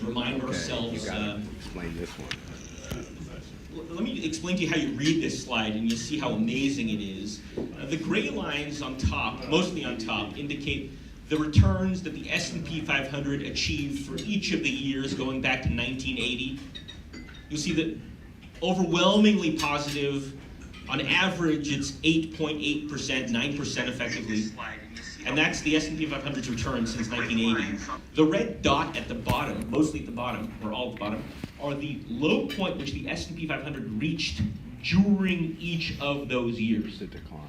remind ourselves. You gotta explain this one. Let me explain to you how you read this slide, and you'll see how amazing it is. The gray lines on top, mostly on top, indicate the returns that the S&P 500 achieved for each of the years going back to 1980. You'll see that overwhelmingly positive. On average, it's 8.8%, 9% effectively. And that's the S&P 500's return since 1980. The red dot at the bottom, mostly at the bottom, or all at the bottom, are the low point which the S&P 500 reached during each of those years. The decline.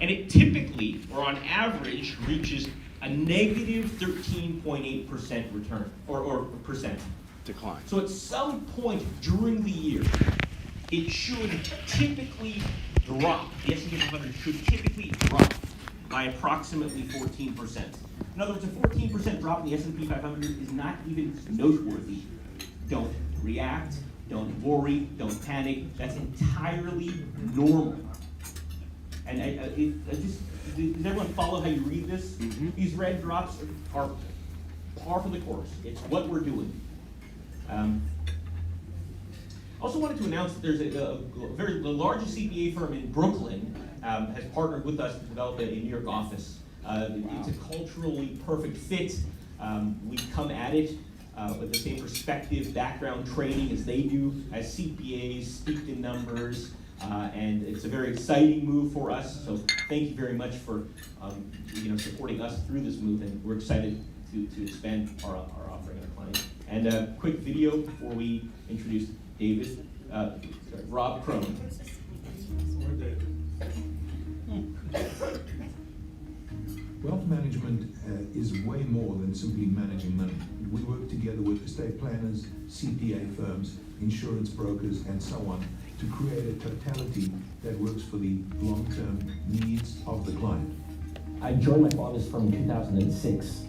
And it typically, or on average, reaches a negative 13.8% return, or percent. Decline. So at some point during the year, it should typically drop. The S&P 500 should typically drop by approximately 14%. In other words, a 14% drop in the S&P 500 is not even noteworthy. Don't react, don't worry, don't panic. That's entirely normal. And does everyone follow how you read this? Mm-hmm. These red drops are par for the course. It's what we're doing. Also wanted to announce that there's the largest CPA firm in Brooklyn has partnered with us to develop a New York office. It's a culturally perfect fit. We come at it with the same perspective, background, training as they do as CPAs, steeped in numbers, and it's a very exciting move for us. So thank you very much for supporting us through this move, and we're excited to expand our offering to our clients. And a quick video before we introduce David, Rob Kron. Wealth management is way more than simply managing money. We work together with estate planners, CPA firms, insurance brokers, and so on to create a totality that works for the long-term needs of the client. I joined my father's firm in 2006,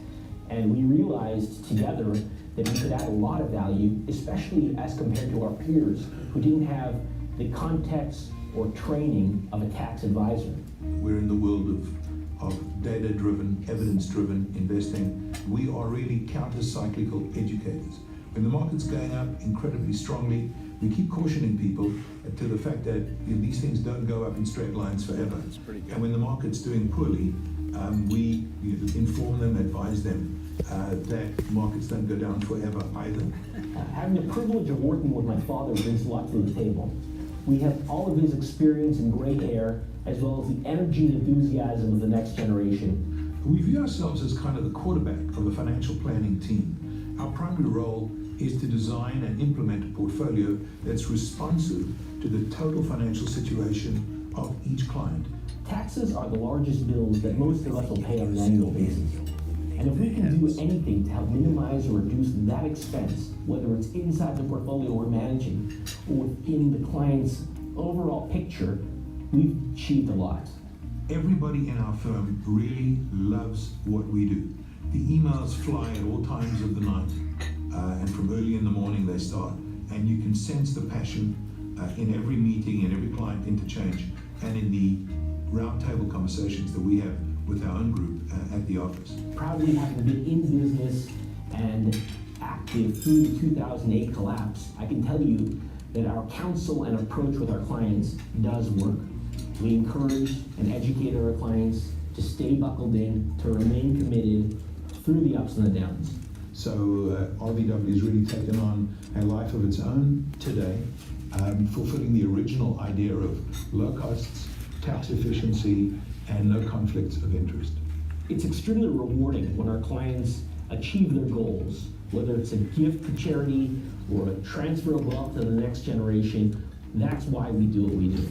and we realized together that we could add a lot of value, especially as compared to our peers who didn't have the context or training of a tax advisor. We're in the world of data-driven, evidence-driven investing. We are really counter-cyclical educators. When the market's going up incredibly strongly, we keep cautioning people to the fact that these things don't go up in straight lines forever. And when the market's doing poorly, we inform them, advise them that markets don't go down forever either. Having the privilege of working with my father brings a lot to the table. We have all of his experience and gray hair, as well as the energy and enthusiasm of the next generation. We view ourselves as kind of the quarterback of the financial planning team. Our primary role is to design and implement a portfolio that's responsive to the total financial situation of each client. Taxes are the largest bills that most of us will pay on an annual basis. And if we can do anything to help minimize or reduce that expense, whether it's inside the portfolio we're managing or within the client's overall picture, we've achieved a lot. Everybody in our firm really loves what we do. The emails fly at all times of the night, and from early in the morning they start. And you can sense the passion in every meeting, in every client interchange, and in the roundtable conversations that we have with our own group at the office. Proudly having been in business and active through the 2008 collapse, I can tell you that our counsel and approach with our clients does work. We encourage and educate our clients to stay buckled in, to remain committed through the ups and the downs. So RVW has really taken on a life of its own today, fulfilling the original idea of low costs, tax efficiency, and no conflicts of interest. It's extremely rewarding when our clients achieve their goals, whether it's a gift to charity or a transfer of wealth to the next generation. That's why we do what we do.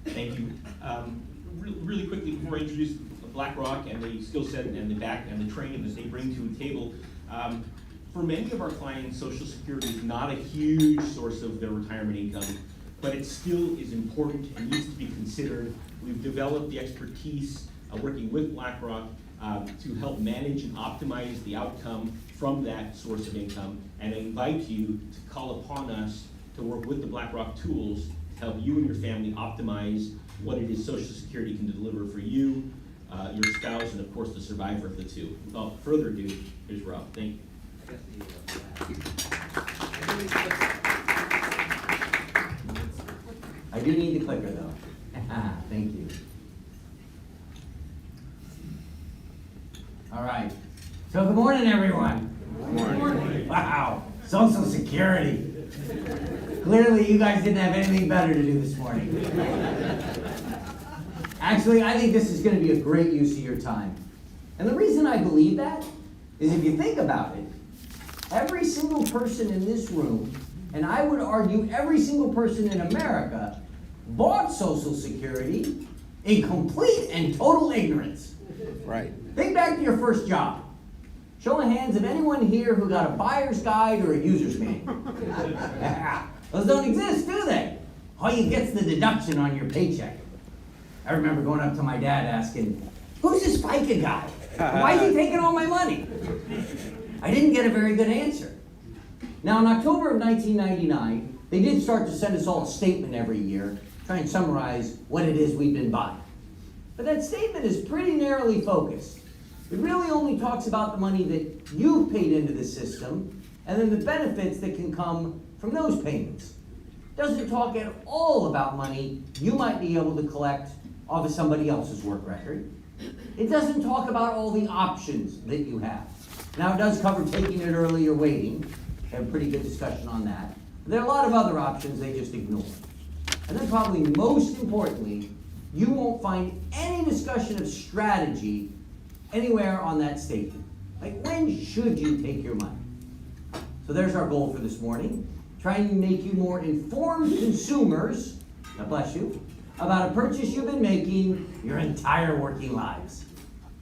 Thank you. Really quickly before I introduce BlackRock and the skill set and the training that they bring to the table, for many of our clients, Social Security is not a huge source of their retirement income, but it still is important and needs to be considered. We've developed the expertise working with BlackRock to help manage and optimize the outcome from that source of income, and I invite you to call upon us to work with the BlackRock tools to help you and your family optimize what it is Social Security can deliver for you, your spouse, and of course the survivor of the two. Without further ado, here's Rob. Thank you. I do need the clicker though. Thank you. All right. So good morning, everyone. Good morning. Wow, Social Security. Clearly you guys didn't have anything better to do this morning. Actually, I think this is going to be a great use of your time. And the reason I believe that is if you think about it, every single person in this room, and I would argue every single person in America, bought Social Security in complete and total ignorance. Right. Think back to your first job. Show of hands of anyone here who got a buyer's guide or a user's manual. Those don't exist, do they? All you get's the deduction on your paycheck. I remember going up to my dad asking, "Who's this FICA guy? Why is he taking all my money?" I didn't get a very good answer. Now, in October of 1999, they did start to send us all a statement every year, try and summarize what it is we've been buying. But that statement is pretty narrowly focused. It really only talks about the money that you've paid into the system, and then the benefits that can come from those payments. It doesn't talk at all about money you might be able to collect off of somebody else's work record. It doesn't talk about all the options that you have. Now, it does cover taking it early or waiting. We have a pretty good discussion on that. There are a lot of other options they just ignore. And then probably most importantly, you won't find any discussion of strategy anywhere on that statement. Like, when should you take your money? So there's our goal for this morning. Trying to make you more informed consumers, God bless you, about a purchase you've been making your entire working lives.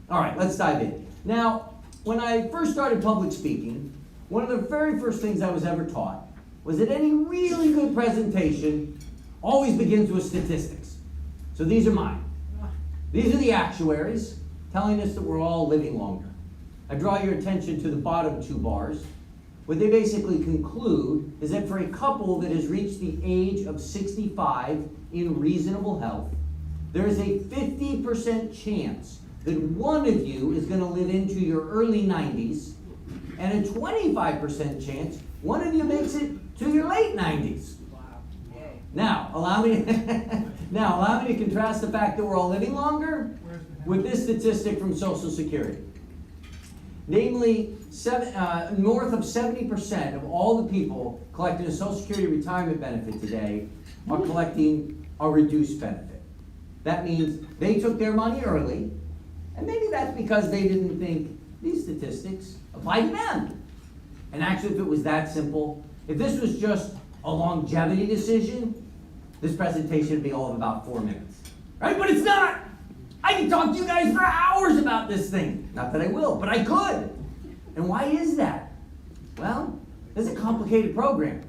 All right, let's dive in. Now, when I first started public speaking, one of the very first things I was ever taught was that any really good presentation always begins with statistics. So these are mine. These are the actuaries telling us that we're all living longer. I draw your attention to the bottom two bars. What they basically conclude is that for a couple that has reached the age of 65 in reasonable health, there is a 50% chance that one of you is going to live into your early 90s, and a 25% chance one of you makes it to your late 90s. Now, allow me to contrast the fact that we're all living longer with this statistic from Social Security. Namely, north of 70% of all the people collecting a Social Security retirement benefit today are collecting a reduced benefit. That means they took their money early, and maybe that's because they didn't think these statistics apply to them. And actually, if it was that simple, if this was just a longevity decision, this presentation would be all of about 4 minutes. Right? But it's not! I can talk to you guys for hours about this thing. Not that I will, but I could. And why is that? Well, this is a complicated program.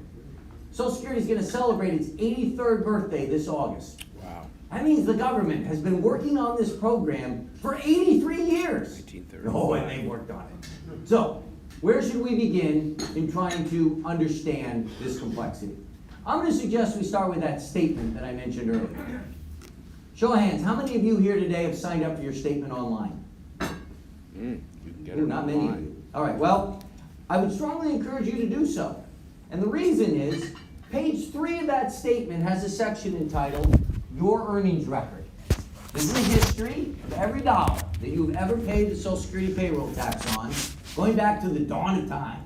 Social Security is going to celebrate its 83rd birthday this August. Wow. That means the government has been working on this program for 83 years. 1930. Oh, and they worked on it. So, where should we begin in trying to understand this complexity? I'm going to suggest we start with that statement that I mentioned earlier. Show of hands, how many of you here today have signed up for your statement online? You can get it Ooh, not many of online. you. All right, well, I would strongly encourage you to do so. And the reason is, page 3 of that statement has a section entitled, Your Earnings Record. This is a history of every dollar that you've ever paid the Social Security payroll tax on, going back to the dawn of time.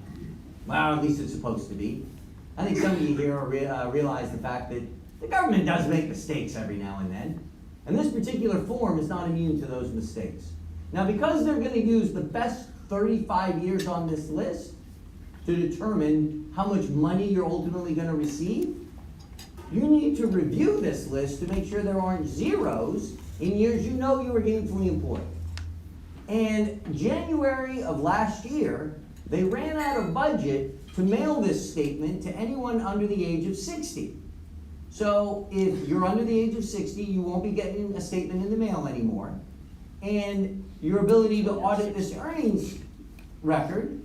Well, at least it's supposed to be. I think some of you here realize the fact that the government does make mistakes every now and then. And this particular form is not immune to those mistakes. Now, because they're going to use the best 35 years on this list to determine how much money you're ultimately going to receive, you need to review this list to make sure there aren't zeros in years you know you were gainfully employed. And January of last year, they ran out of budget to mail this statement to anyone under the age of 60. So if you're under the age of 60, you won't be getting a statement in the mail anymore. And your ability to audit this earnings record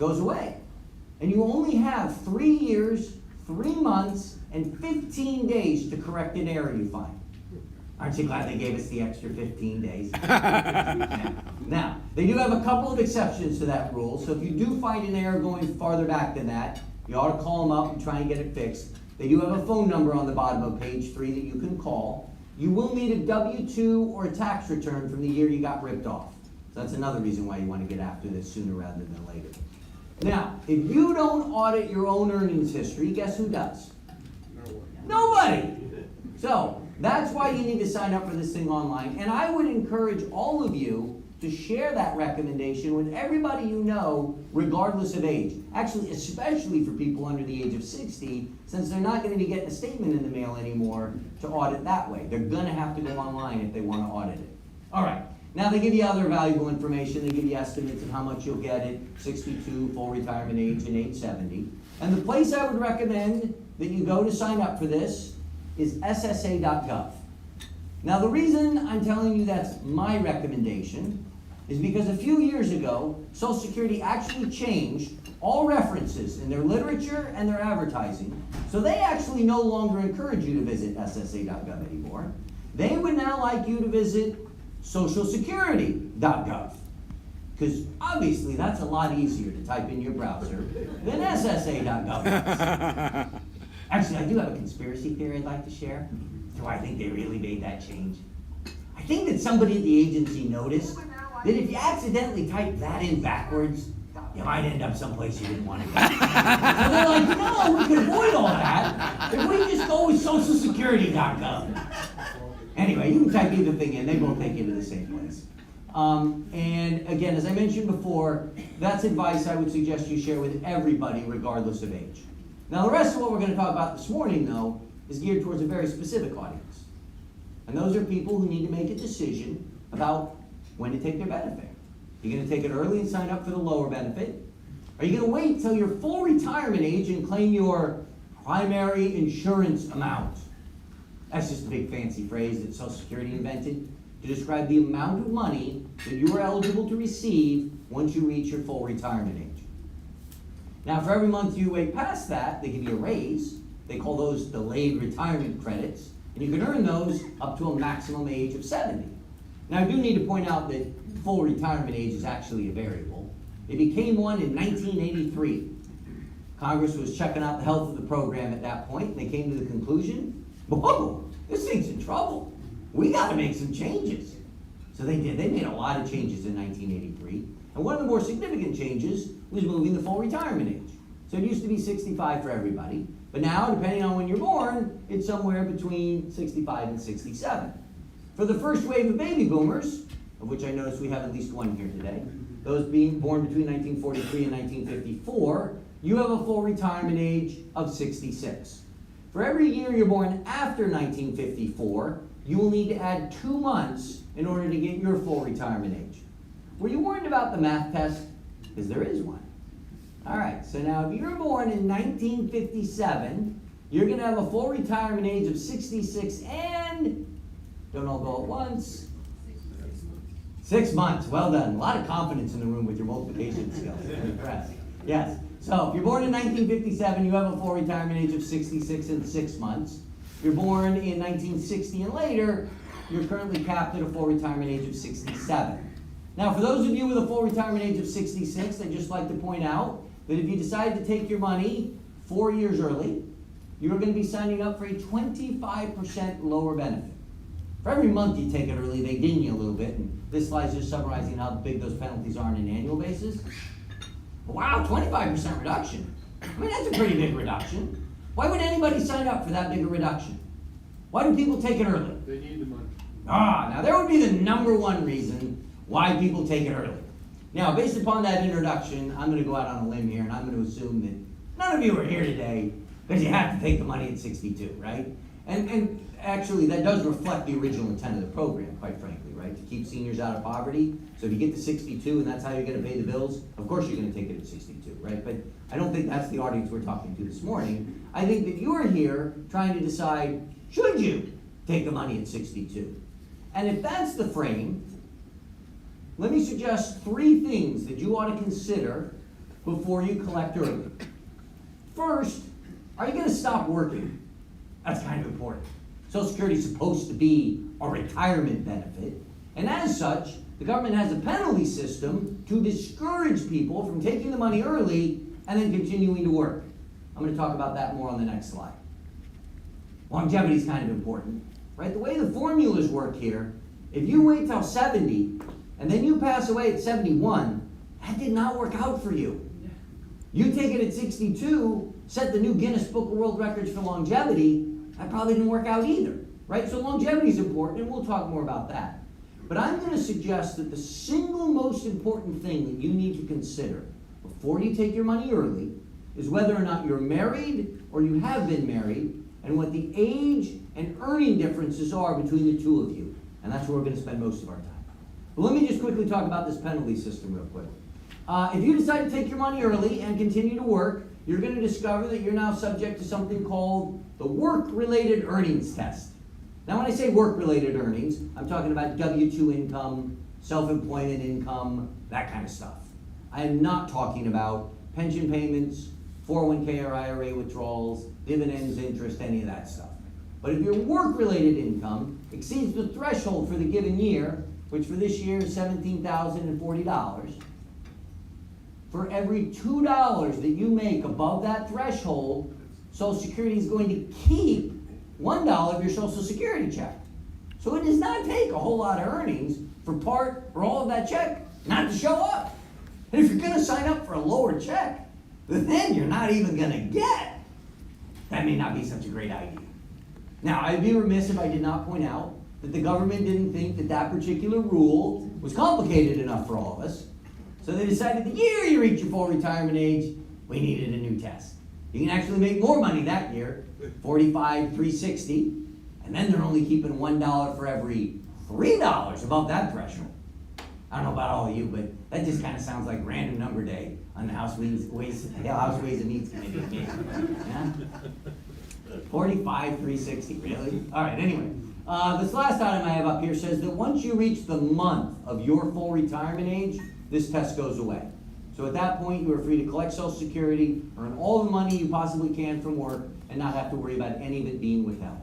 goes away. And you only have 3 years, 3 months, and 15 days to correct an error you find. Aren't you glad they gave us the extra 15 days? Now, they do have a couple of exceptions to that rule, so if you do find an error going farther back than that, you ought to call them up and try and get it fixed. They do have a phone number on the bottom of page 3 that you can call. You will need a W-2 or a tax return from the year you got ripped off. So that's another reason why you want to get after this sooner rather than later. Now, if you don't audit your own earnings history, guess who does? Nobody! So, that's why you need to sign up for this thing online. And I would encourage all of you to share that recommendation with everybody you know, regardless of age. Actually, especially for people under the age of 60, since they're not going to be getting a statement in the mail anymore to audit that way. They're going to have to go online if they want to audit it. All right. Now, they give you other valuable information. They give you estimates of how much you'll get at 62, full retirement age, and age 70. And the place I would recommend that you go to sign up for this is ssa.gov. Now, the reason I'm telling you that's my recommendation is because a few years ago, Social Security actually changed all references in their literature and their advertising, so they actually no longer encourage you to visit ssa.gov anymore. They would now like you to visit socialsecurity.gov, because obviously that's a lot easier to type in your browser than ssa.gov. Actually, I do have a conspiracy theory I'd like to share. Do I think they really made that change? I think that somebody at the agency noticed that if you accidentally type that in backwards, you might end up someplace you didn't want to go. So they're like, no, we can avoid all that if we just go with socialsecurity.gov. Anyway, you can type either thing in, they both take you to the same place. And again, as I mentioned before, that's advice I would suggest you share with everybody, regardless of age. Now, the rest of what we're going to talk about this morning, though, is geared towards a very specific audience. And those are people who need to make a decision about when to take their benefit. Are you going to take it early and sign up for the lower benefit? Are you going to wait till your full retirement age and claim your primary insurance amount? That's just a big fancy phrase that Social Security invented to describe the amount of money that you are eligible to receive once you reach your full retirement age. Now, for every month you wait past that, they give you a raise. They call those delayed retirement credits, and you can earn those up to a maximum age of 70. Now, I do need to point out that full retirement age is actually a variable. It became one in 1983. Congress was checking out the health of the program at that point, and they came to the conclusion, whoa, this thing's in trouble. We got to make some changes. So they did. They made a lot of changes in 1983. And one of the more significant changes was moving the full retirement age. So it used to be 65 for everybody. But now, depending on when you're born, it's somewhere between 65 and 67. For the first wave of baby boomers, of which I notice we have at least one here today, those being born between 1943 and 1954, you have a full retirement age of 66. For every year you're born after 1954, you will need to add 2 months in order to get your full retirement age. Were you worried about the math test? Because there is one. All right, so now if you're born in 1957, you're going to have a full retirement age of 66 and, don't all go at once, 6 months. Well done. A lot of confidence in the room with your multiplication skills. I'm impressed. Yes. So if you're born in 1957, you have a full retirement age of 66 and 6 months. If you're born in 1960 and later, you're currently capped at a full retirement age of 67. Now, for those of you with a full retirement age of 66, I'd just like to point out that if you decide to take your money 4 years early, you're going to be signing up for a 25% lower benefit. For every month you take it early, they ding you a little bit, and this slide's just summarizing how big those penalties are on an annual basis. Wow, 25% reduction. I mean, that's a pretty big reduction. Why would anybody sign up for that big a reduction? Why do people take it early? They need the money. Now there would be the number one reason why people take it early. Now, based upon that introduction, I'm going to go out on a limb here, and I'm going to assume that none of you are here today because you have to take the money at 62, right? And actually, that does reflect the original intent of the program, quite frankly, right? To keep seniors out of poverty. So if you get to 62 and that's how you're going to pay the bills, of course you're going to take it at 62, right? But I don't think that's the audience we're talking to this morning. I think that you are here trying to decide, should you take the money at 62? And if that's the frame, let me suggest 3 things that you ought to consider before you collect early. First, are you going to stop working? That's kind of important. Social Security is supposed to be a retirement benefit, and as such, the government has a penalty system to discourage people from taking the money early and then continuing to work. I'm going to talk about that more on the next slide. Longevity is kind of important, right? The way the formulas work here, if you wait till 70 and then you pass away at 71, that did not work out for you. You take it at 62, set the new Guinness Book of World Records for longevity, that probably didn't work out either, right? So longevity is important, and we'll talk more about that. But I'm going to suggest that the single most important thing that you need to consider before you take your money early is whether or not you're married or you have been married, and what the age and earning differences are between the two of you. And that's where we're going to spend most of our time. But let me just quickly talk about this penalty system real quick. If you decide to take your money early and continue to work, you're going to discover that you're now subject to something called the work-related earnings test. Now, when I say work-related earnings, I'm talking about W-2 income, self-employment income, that kind of stuff. I am not talking about pension payments, 401k or IRA withdrawals, dividends, interest, any of that stuff. But if your work-related income exceeds the threshold for the given year, which for this year is $17,040, for every $2 that you make above that threshold, Social Security is going to keep $1 of your Social Security check. So it does not take a whole lot of earnings for part or all of that check not to show up. And if you're going to sign up for a lower check, then you're not even going to get. That may not be such a great idea. Now, I'd be remiss if I did not point out that the government didn't think that that particular rule was complicated enough for all of us. So they decided the year you reach your full retirement age, we needed a new test. You can actually make more money that year, $45,360, and then they're only keeping $1 for every $3 above that threshold. I don't know about all of you, but that just kind of sounds like random number day on the House Ways and Needs Committee. Yeah? $45,360, really? All right, anyway. This last item I have up here says that once you reach the month of your full retirement age, this test goes away. So at that point, you are free to collect Social Security, earn all the money you possibly can from work, and not have to worry about any of it being withheld.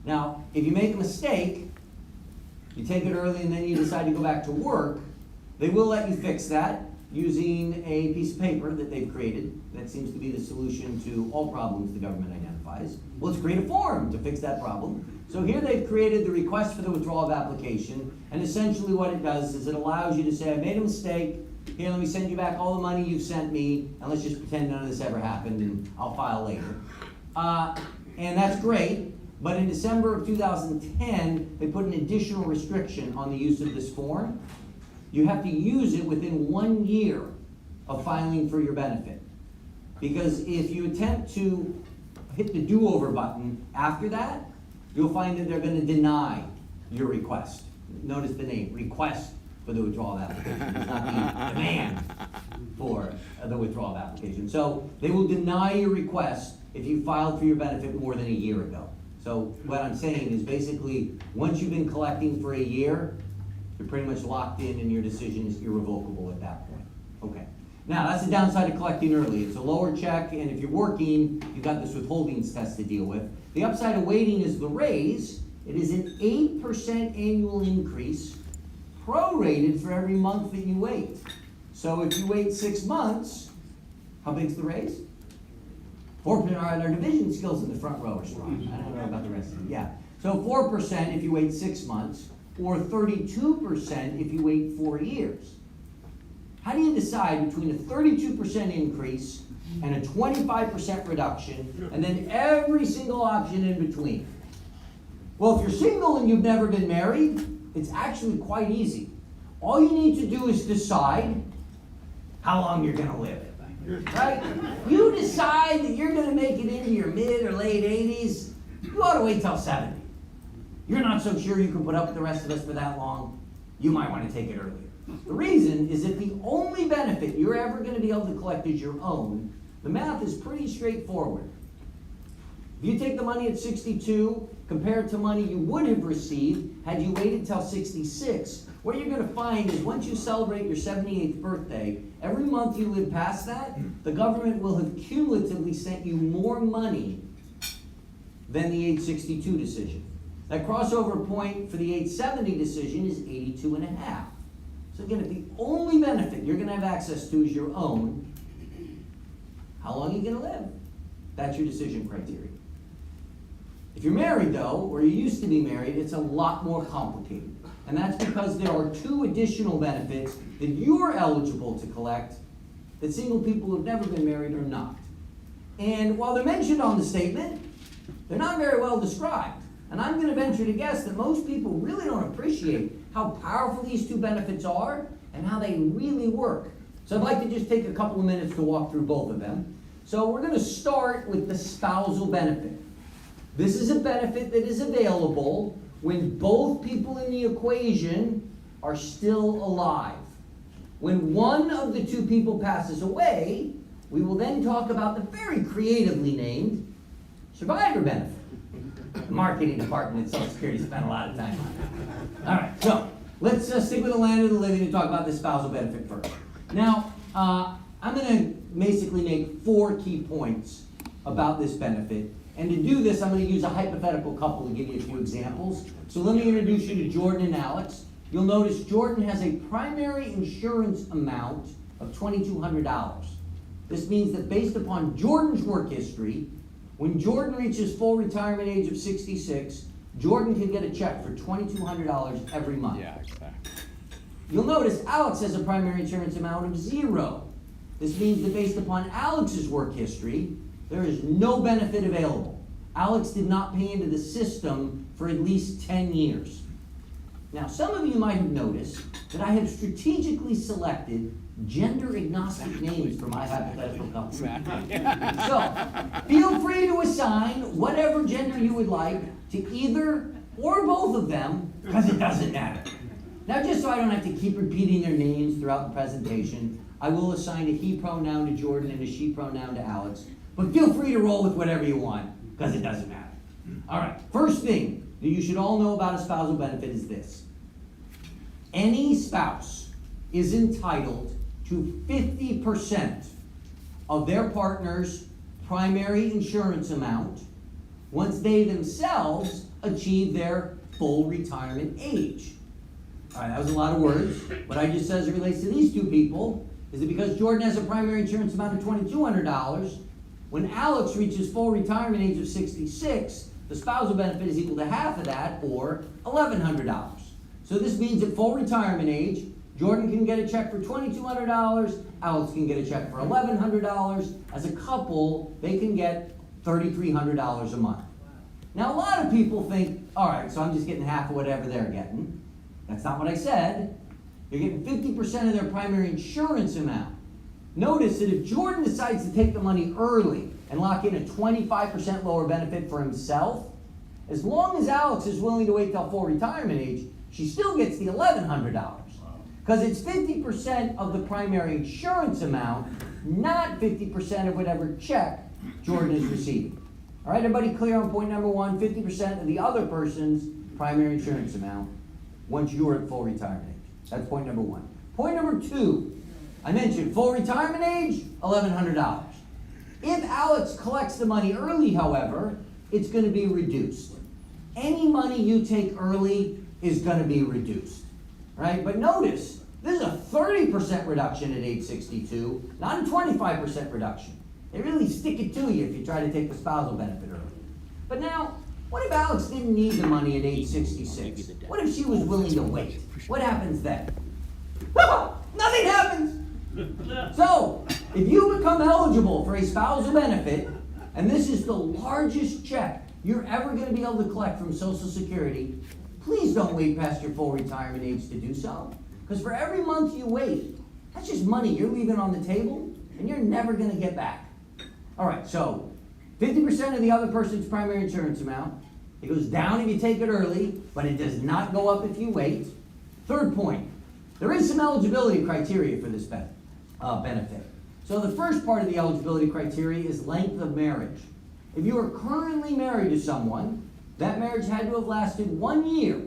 Now, if you make a mistake, you take it early and then you decide to go back to work, they will let you fix that using a piece of paper that they've created. That seems to be the solution to all problems the government identifies. Well, let's create a form to fix that problem. So here they've created the request for the withdrawal of application, and essentially what it does is it allows you to say, I made a mistake, here, let me send you back all the money you've sent me, and let's just pretend none of this ever happened, and I'll file later. And that's great, but in December of 2010, they put an additional restriction on the use of this form. You have to use it within 1 year of filing for your benefit. Because if you attempt to hit the do-over button after that, you'll find that they're going to deny your request. Notice the name, request for the withdrawal of application. It's not the demand for the withdrawal of application. So they will deny your request if you filed for your benefit more than a year ago. So what I'm saying is basically, once you've been collecting for a year, you're pretty much locked in and your decision is irrevocable at that point. Okay. Now, that's the downside of collecting early. It's a lower check, and if you're working, you've got this withholdings test to deal with. The upside of waiting is the raise. It is an 8% annual increase, prorated for every month that you wait. So if you wait 6 months, how big's the raise? 4%. Our division skills in the front row are strong. I don't know about the rest of them. Yeah. So 4% if you wait 6 months, or 32% if you wait 4 years. How do you decide between a 32% increase and a 25% reduction, and then every single option in between? Well, if you're single and you've never been married, it's actually quite easy. All you need to do is decide how long you're going to live. Right? You decide that you're going to make it into your mid or late 80s, you ought to wait till 70. You're not so sure you can put up with the rest of us for that long, you might want to take it earlier. The reason is that the only benefit you're ever going to be able to collect is your own. The math is pretty straightforward. If you take the money at 62 compared to money you would have received had you waited till 66, what you're going to find is once you celebrate your 78th birthday, every month you live past that, the government will have cumulatively sent you more money than the age 62 decision. That crossover point for the age 70 decision is 82.5. So again, if the only benefit you're gonna have access to is your own, how long are you gonna live? That's your decision criteria. If you're married though, or you used to be married, it's a lot more complicated. And that's because there are 2 additional benefits that you're eligible to collect that single people who've never been married are not. And while they're mentioned on the statement, they're not very well described. And I'm gonna venture to guess that most people really don't appreciate how powerful these 2 benefits are and how they really work. So I'd like to just take a couple of minutes to walk through both of them. So we're gonna start with the spousal benefit. This is a benefit that is available when both people in the equation are still alive. When one of the 2 people passes away, we will then talk about the very creatively named survivor benefit. The marketing department at Social Security spent a lot of time on that. All right, so let's stick with the land of the living and talk about the spousal benefit first. Now, I'm going to basically make 4 key points about this benefit. And to do this, I'm going to use a hypothetical couple to give you a few examples. So let me introduce you to Jordan and Alex. You'll notice Jordan has a primary insurance amount of $2,200. This means that based upon Jordan's work history, when Jordan reaches full retirement age of 66, Jordan can get a check for $2,200 every month. Yeah, exactly. You'll notice Alex has a primary insurance amount of 0. This means that based upon Alex's work history, there is no benefit available. Alex did not pay into the system for at least 10 years. Now, some of you might have noticed that I have strategically selected gender-agnostic names for my hypothetical couple. Exactly. So, feel free to assign whatever gender you would like to either or both of them, because it doesn't matter. Now, just so I don't have to keep repeating their names throughout the presentation, I will assign a he pronoun to Jordan and a she pronoun to Alex. But feel free to roll with whatever you want, because it doesn't matter. All right, first thing that you should all know about a spousal benefit is this. Any spouse is entitled to 50% of their partner's primary insurance amount once they themselves achieve their full retirement age. All right, that was a lot of words. What I just said as it relates to these 2 people is that because Jordan has a primary insurance amount of $2,200, when Alex reaches full retirement age of 66, the spousal benefit is equal to half of that, or $1,100. So this means at full retirement age, Jordan can get a check for $2,200, Alex can get a check for $1,100. As a couple, they can get $3,300 a month. Now, a lot of people think, all right, so I'm just getting half of whatever they're getting. That's not what I said. You're getting 50% of their primary insurance amount. Notice that if Jordan decides to take the money early and lock in a 25% lower benefit for himself, as long as Alex is willing to wait till full retirement age, she still gets the $1,100. Because it's 50% of the primary insurance amount, not 50% of whatever check Jordan is receiving. All right, everybody clear on point number 1? 50% of the other person's primary insurance amount once you're at full retirement age. That's point number 1. Point number 2. I mentioned full retirement age, $1,100. If Alex collects the money early, however, it's going to be reduced. Any money you take early is going to be reduced, right? But notice, there's a 30% reduction at age 62, not a 25% reduction. They really stick it to you if you try to take the spousal benefit early. But now, what if Alex didn't need the money at age 66? What if she was willing to wait? What happens then? Nothing happens! So, if you become eligible for a spousal benefit, and this is the largest check you're ever going to be able to collect from Social Security, please don't wait past your full retirement age to do so. Because for every month you wait, that's just money you're leaving on the table, and you're never going to get back. All right, so 50% of the other person's primary insurance amount. It goes down if you take it early, but it does not go up if you wait. Third point, there is some eligibility criteria for this benefit. So the first part of the eligibility criteria is length of marriage. If you are currently married to someone, that marriage had to have lasted 1 year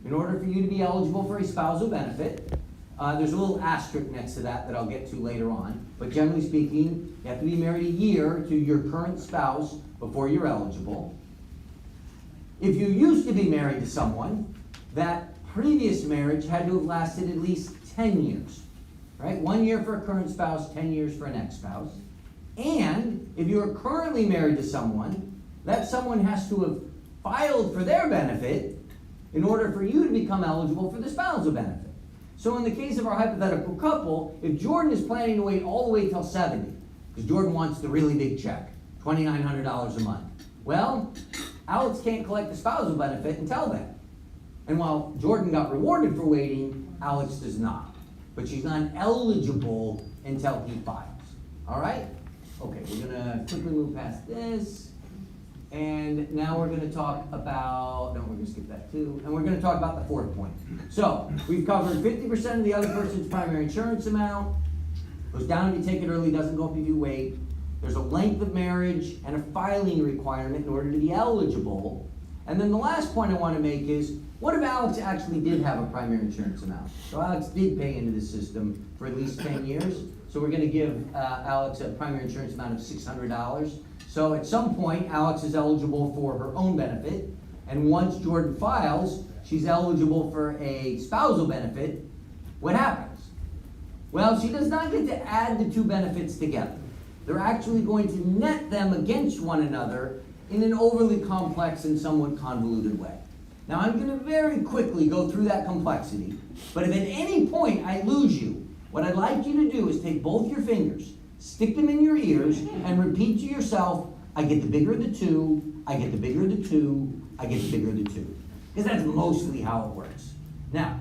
in order for you to be eligible for a spousal benefit. There's a little asterisk next to that I'll get to later on. But generally speaking, you have to be married a year to your current spouse before you're eligible. If you used to be married to someone, that previous marriage had to have lasted at least 10 years, right? 1 year for a current spouse, 10 years for an ex-spouse. And if you are currently married to someone, that someone has to have filed for their benefit in order for you to become eligible for the spousal benefit. So in the case of our hypothetical couple, if Jordan is planning to wait all the way till 70, because Jordan wants the really big check, $2,900 a month, well, Alex can't collect the spousal benefit until then. And while Jordan got rewarded for waiting, Alex does not. But she's not eligible until he files. All right? Okay, we're gonna quickly move past this. And now we're gonna talk about, no, we're gonna skip that too. And we're gonna talk about the fourth point. So, we've covered 50% of the other person's primary insurance amount. Goes down if you take it early, doesn't go up if you wait. There's a length of marriage and a filing requirement in order to be eligible. And then the last point I want to make is, what if Alex actually did have a primary insurance amount? So Alex did pay into the system for at least 10 years. So we're going to give Alex a primary insurance amount of $600. So at some point, Alex is eligible for her own benefit. And once Jordan files, she's eligible for a spousal benefit. What happens? Well, she does not get to add the two benefits together. They're actually going to net them against one another in an overly complex and somewhat convoluted way. Now, I'm going to very quickly go through that complexity, but if at any point I lose you, what I'd like you to do is take both your fingers, stick them in your ears, and repeat to yourself, I get the bigger of the two, I get the bigger of the two, I get the bigger of the two. Because that's mostly how it works. Now,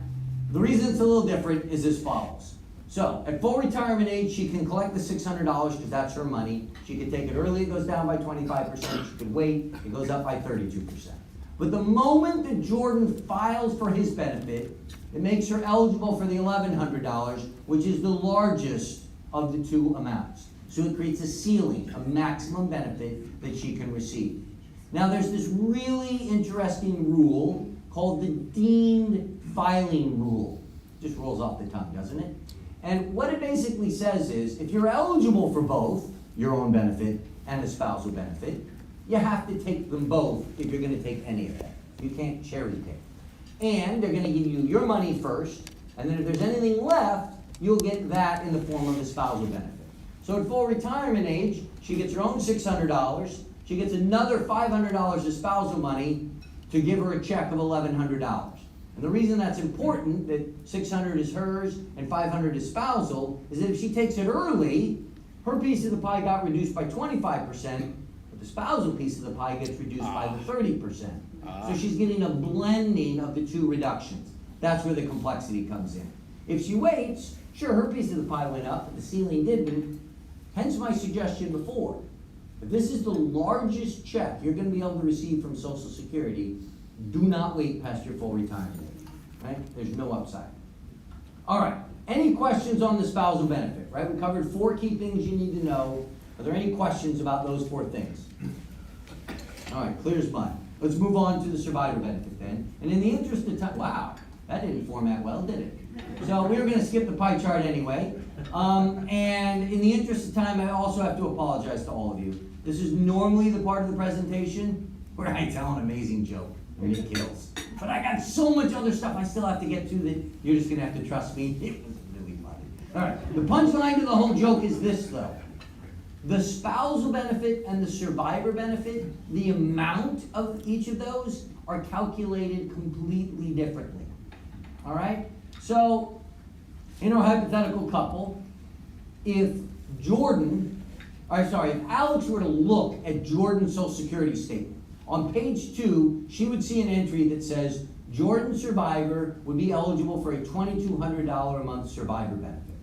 the reason it's a little different is as follows. So, at full retirement age, she can collect the $600 because that's her money. She could take it early, it goes down by 25%. She could wait, it goes up by 32%. But the moment that Jordan files for his benefit, it makes her eligible for the $1,100, which is the largest of the two amounts. So it creates a ceiling, a maximum benefit that she can receive. Now, there's this really interesting rule called the deemed filing rule. Just rolls off the tongue, doesn't it? And what it basically says is, if you're eligible for both, your own benefit and a spousal benefit, you have to take them both if you're going to take any of them. You can't cherry pick. And they're going to give you your money first, and then if there's anything left, you'll get that in the form of a spousal benefit. So at full retirement age, she gets her own $600. She gets another $500 of spousal money to give her a check of $1,100. And the reason that's important, that $600 is hers and $500 is spousal, is that if she takes it early, her piece of the pie got reduced by 25%, but the spousal piece of the pie gets reduced by the 30%. So she's getting a blending of the two reductions. That's where the complexity comes in. If she waits, sure, her piece of the pie went up, but the ceiling didn't. Hence my suggestion before. If this is the largest check you're going to be able to receive from Social Security, do not wait past your full retirement age, right? There's no upside. All right, any questions on the spousal benefit, right? We covered 4 key things you need to know. Are there any questions about those 4 things? All right, clear as mud. Let's move on to the survivor benefit then. And in the interest of time, wow, that didn't format well, did it? So we were going to skip the pie chart anyway. And in the interest of time, I also have to apologize to all of you. This is normally the part of the presentation where I tell an amazing joke. And it kills. But I got so much other stuff I still have to get to that you're just going to have to trust me. It was really funny. All right, the punchline to the whole joke is this, though. The spousal benefit and the survivor benefit, the amount of each of those are calculated completely differently. All right? So, in our hypothetical couple, if Alex were to look at Jordan's Social Security statement, on page 2, she would see an entry that says, Jordan survivor would be eligible for a $2,200 a month survivor benefit.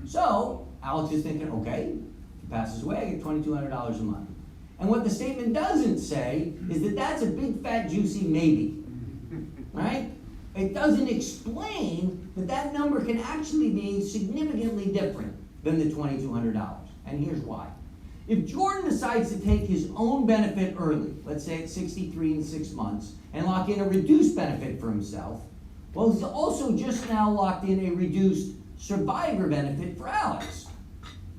So, Alex is thinking, okay, if he passes away, I get $2,200 a month. And what the statement doesn't say is that that's a big, fat, juicy maybe. Right? It doesn't explain that that number can actually be significantly different than the $2,200. And here's why. If Jordan decides to take his own benefit early, let's say at 63 and 6 months, and lock in a reduced benefit for himself, well, he's also just now locked in a reduced survivor benefit for Alex.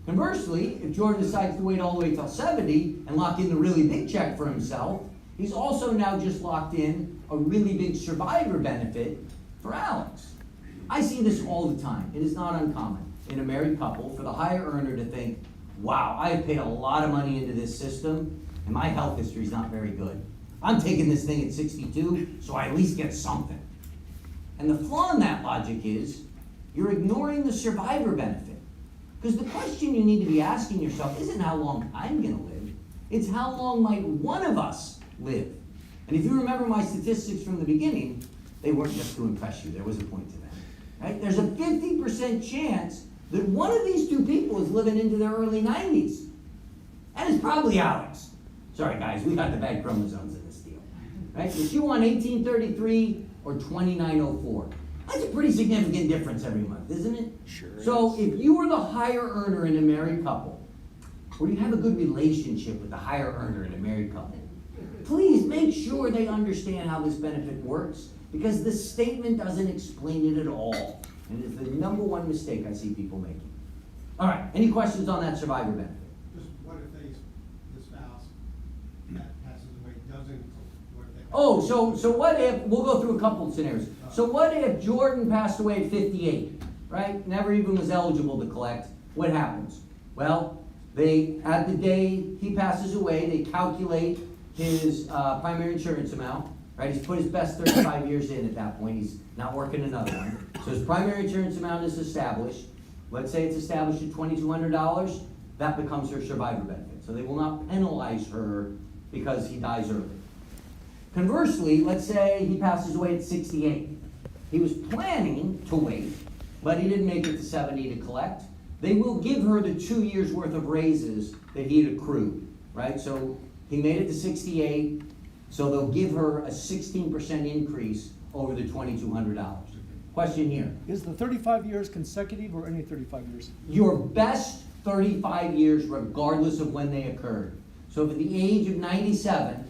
Conversely, if Jordan decides to wait all the way till 70 and lock in the really big check for himself, He's also now just locked in a really big survivor benefit for Alex. I see this all the time. It is not uncommon in a married couple for the higher earner to think, wow, I have paid a lot of money into this system and my health history is not very good. I'm taking this thing at 62, so I at least get something. And the flaw in that logic is you're ignoring the survivor benefit. Because the question you need to be asking yourself isn't how long I'm gonna live, it's how long might one of us live. And if you remember my statistics from the beginning, they weren't just to impress you, there was a point to them. Right? There's a 50% chance that one of these two people is living into their early 90s. And it's probably Alex. Sorry guys, we got the bad chromosomes in this deal. Right? If you want 1833 or 2904, that's a pretty significant difference every month, isn't it? Sure So is. if you are the higher earner in a married couple, or you have a good relationship with the higher earner in a married couple, please make sure they understand how this benefit works, because the statement doesn't explain it at all. And it's the number one mistake I see people making. All right, any questions on that survivor benefit? Just what if the spouse that passes away doesn't, what if they? Oh, so what if, we'll go through a couple of scenarios. So what if Jordan passed away at 58, right? Never even was eligible to collect. What happens? Well, at the day he passes away, they calculate his primary insurance amount, right? He's put his best 35 years in at that point. He's not working another one. So his primary insurance amount is established. Let's say it's established at $2,200. That becomes her survivor benefit. So they will not penalize her because he dies early. Conversely, let's say he passes away at 68. He was planning to wait, but he didn't make it to 70 to collect. They will give her the 2 years worth of raises that he had accrued, right? So he made it to 68, so they'll give her a 16% increase over the $2,200. Question here. Is the 35 years consecutive or any 35 years? Your best 35 years regardless of when they occurred. So if at the age of 97,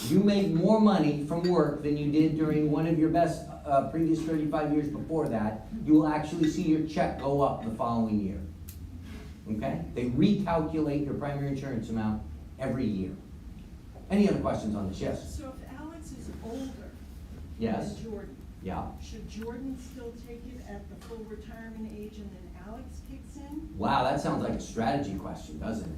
you made more money from work than you did during one of your best previous 35 years before that, you will actually see your check go up the following year. Okay? They recalculate your primary insurance amount every year. Any other questions on this? Yes? So if Alex is older Yes? than Jordan, Yeah? should Jordan still take it at the full retirement age and then Alex kicks in? Wow, that sounds like a strategy question, doesn't it?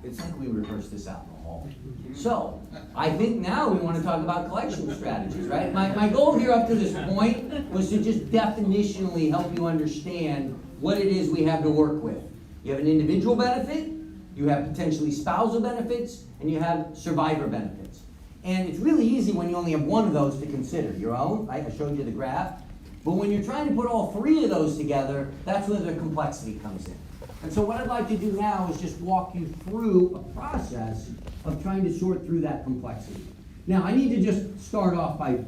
It's like we rehearsed this out in the hall. So, I think now we want to talk about collection strategies, right? My goal here up to this point was to just definitionally help you understand what it is we have to work with. You have an individual benefit, you have potentially spousal benefits, and you have survivor benefits. And it's really easy when you only have one of those to consider, your own, right? I showed you the graph. But when you're trying to put all three of those together, that's where the complexity comes in. And so what I'd like to do now is just walk you through a process of trying to sort through that complexity. Now, I need to just start off by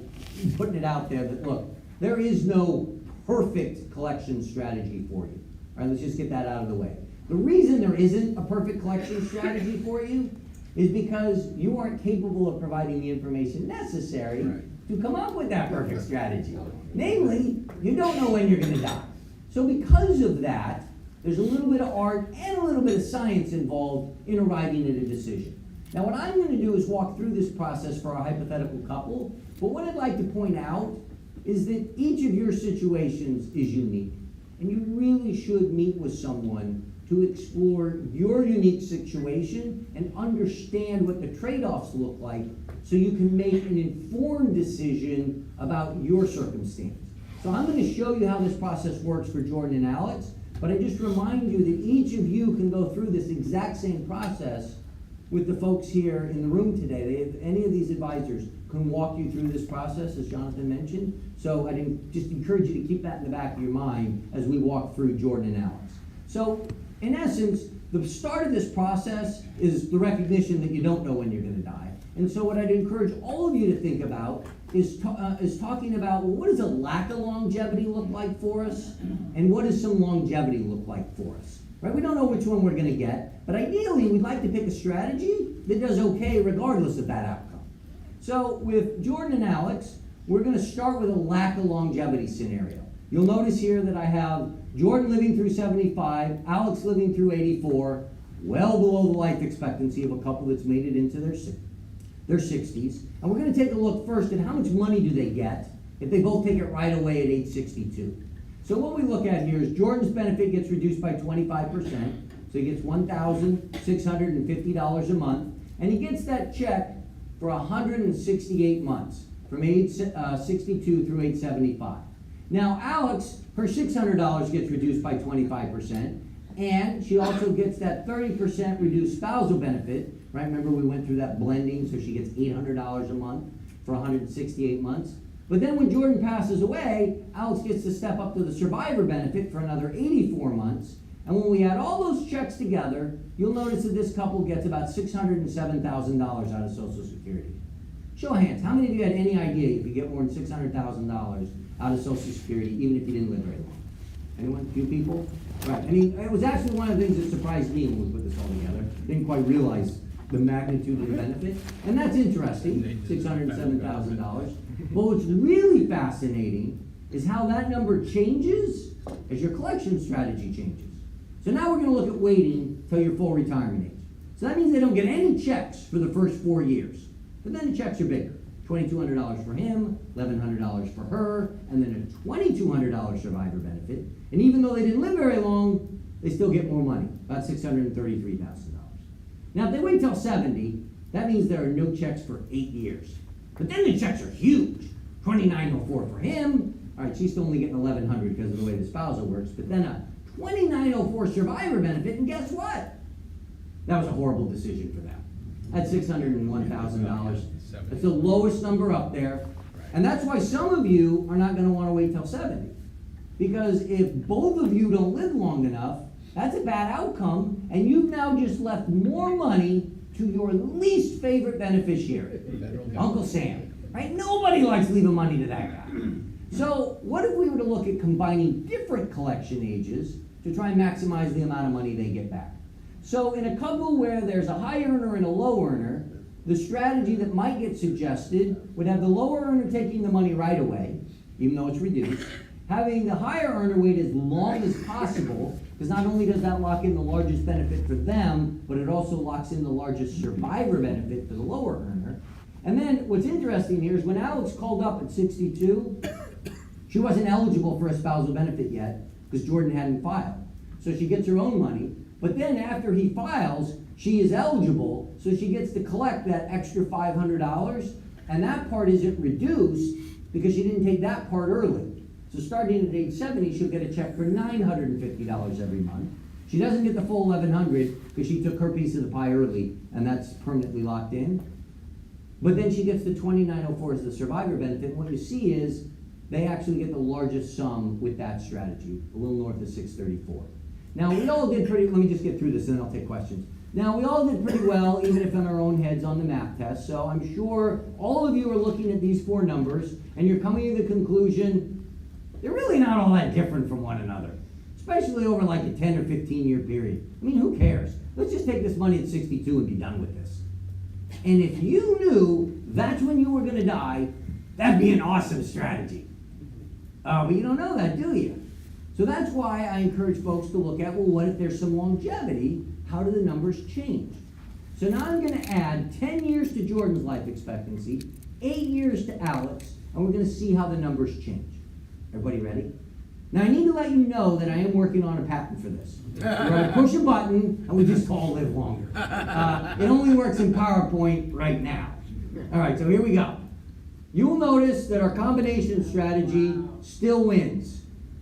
putting it out there that, look, there is no perfect collection strategy for you. All right, let's just get that out of the way. The reason there isn't a perfect collection strategy for you is because you aren't capable of providing the information necessary to come up with that perfect strategy. Namely, you don't know when you're going to die. So because of that, there's a little bit of art and a little bit of science involved in arriving at a decision. Now what I'm going to do is walk through this process for our hypothetical couple, but what I'd like to point out is that each of your situations is unique. And you really should meet with someone to explore your unique situation and understand what the trade-offs look like so you can make an informed decision about your circumstance. So I'm going to show you how this process works for Jordan and Alex, but I just remind you that each of you can go through this exact same process with the folks here in the room today. Any of these advisors can walk you through this process, as Jonathan mentioned. So I just encourage you to keep that in the back of your mind as we walk through Jordan and Alex. So in essence, the start of this process is the recognition that you don't know when you're going to die. And so what I'd encourage all of you to think about is talking about, well, what does a lack of longevity look like for us? And what does some longevity look like for us? Right? We don't know which one we're going to get, but ideally we'd like to pick a strategy that does okay regardless of that outcome. So with Jordan and Alex, we're going to start with a lack of longevity scenario. You'll notice here that I have Jordan living through 75, Alex living through 84, well below the life expectancy of a couple that's made it into their 60s. their 60s, and we're gonna take a look first at how much money do they get if they both take it right away at age 62. So what we look at here is Jordan's benefit gets reduced by 25%, so he gets $1,650 a month, and he gets that check for 168 months, from age 62 through age 75. Now Alex, her $600 gets reduced by 25%, and she also gets that 30% reduced spousal benefit, right? Remember we went through that blending, so she gets $800 a month for 168 months. But then when Jordan passes away, Alex gets to step up to the survivor benefit for another 84 months. And when we add all those checks together, you'll notice that this couple gets about $607,000 out of Social Security. Show of hands, how many of you had any idea you could get more than $600,000 out of Social Security even if you didn't live very long? Anyone? A few people? Right. I mean, it was actually one of the things that surprised me when we put this all together. Didn't quite realize the magnitude of the benefit. And that's interesting, $607,000. But what's really fascinating is how that number changes as your collection strategy changes. So now we're going to look at waiting till your full retirement age. So that means they don't get any checks for the first 4 years. But then the checks are bigger. $2,200 for him, $1,100 for her, and then a $2,200 survivor benefit. And even though they didn't live very long, they still get more money, about $633,000. Now, if they wait till 70, that means there are no checks for 8 years. But then the checks are huge. $2,904 for him. All right, she's still only getting $1,100 because of the way the spousal works. But then a $2,904 survivor benefit, and guess what? That was a horrible decision for them. That's $601,000. That's the lowest number up there. And that's why some of you are not going to want to wait till 70. Because if both of you don't live long enough, that's a bad outcome, and you've now just left more money to your least favorite beneficiary, Uncle Sam. Right? Nobody likes leaving money to that guy. So what if we were to look at combining different collection ages to try and maximize the amount of money they get back? So in a couple where there's a high earner and a low earner, the strategy that might get suggested would have the lower earner taking the money right away, even though it's reduced, having the higher earner wait as long as possible, because not only does that lock in the largest benefit for them, but it also locks in the largest survivor benefit for the lower earner. And then what's interesting here is when Alex called up at 62, she wasn't eligible for a spousal benefit yet because Jordan hadn't filed. So she gets her own money, but then after he files, she is eligible, so she gets to collect that extra $500, and that part isn't reduced because she didn't take that part early. So starting at age 70, she'll get a check for $950 every month. She doesn't get the full $1,100 because she took her piece of the pie early, and that's permanently locked in. But then she gets the $2,904 as the survivor benefit, and what you see is they actually get the largest sum with that strategy, a little north of $634. Now, we all did let me just get through this and then I'll take questions. Now, we all did pretty well, even if in our own heads on the math test, so I'm sure all of you are looking at these four numbers and you're coming to the conclusion they're really not all that different from one another, especially over like a 10 or 15 year period. I mean, who cares? Let's just take this money at 62 and be done with this. And if you knew that's when you were going to die, that'd be an awesome strategy. But you don't know that, do you? So that's why I encourage folks to look at, well, what if there's some longevity? How do the numbers change? So now I'm going to add 10 years to Jordan's life expectancy, 8 years to Alex, and we're going to see how the numbers change. Everybody ready? Now I need to let you know that I am working on a patent for this. We're going to push a button and we just all live longer. It only works in PowerPoint right now. All right, so here we go. You'll notice that our combination strategy still wins.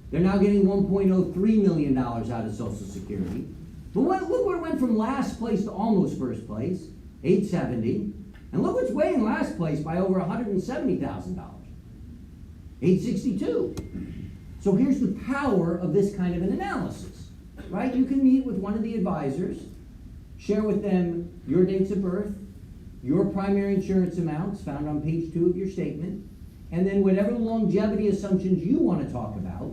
They're now getting $1.03 million out of Social Security. But look where it went from last place to almost first place, $870. And look what's way in last place by over $170,000, $862. So here's the power of this kind of an analysis, right? You can meet with one of the advisors, share with them your dates of birth, your primary insurance amounts found on page 2 of your statement, and then whatever longevity assumptions you want to talk about,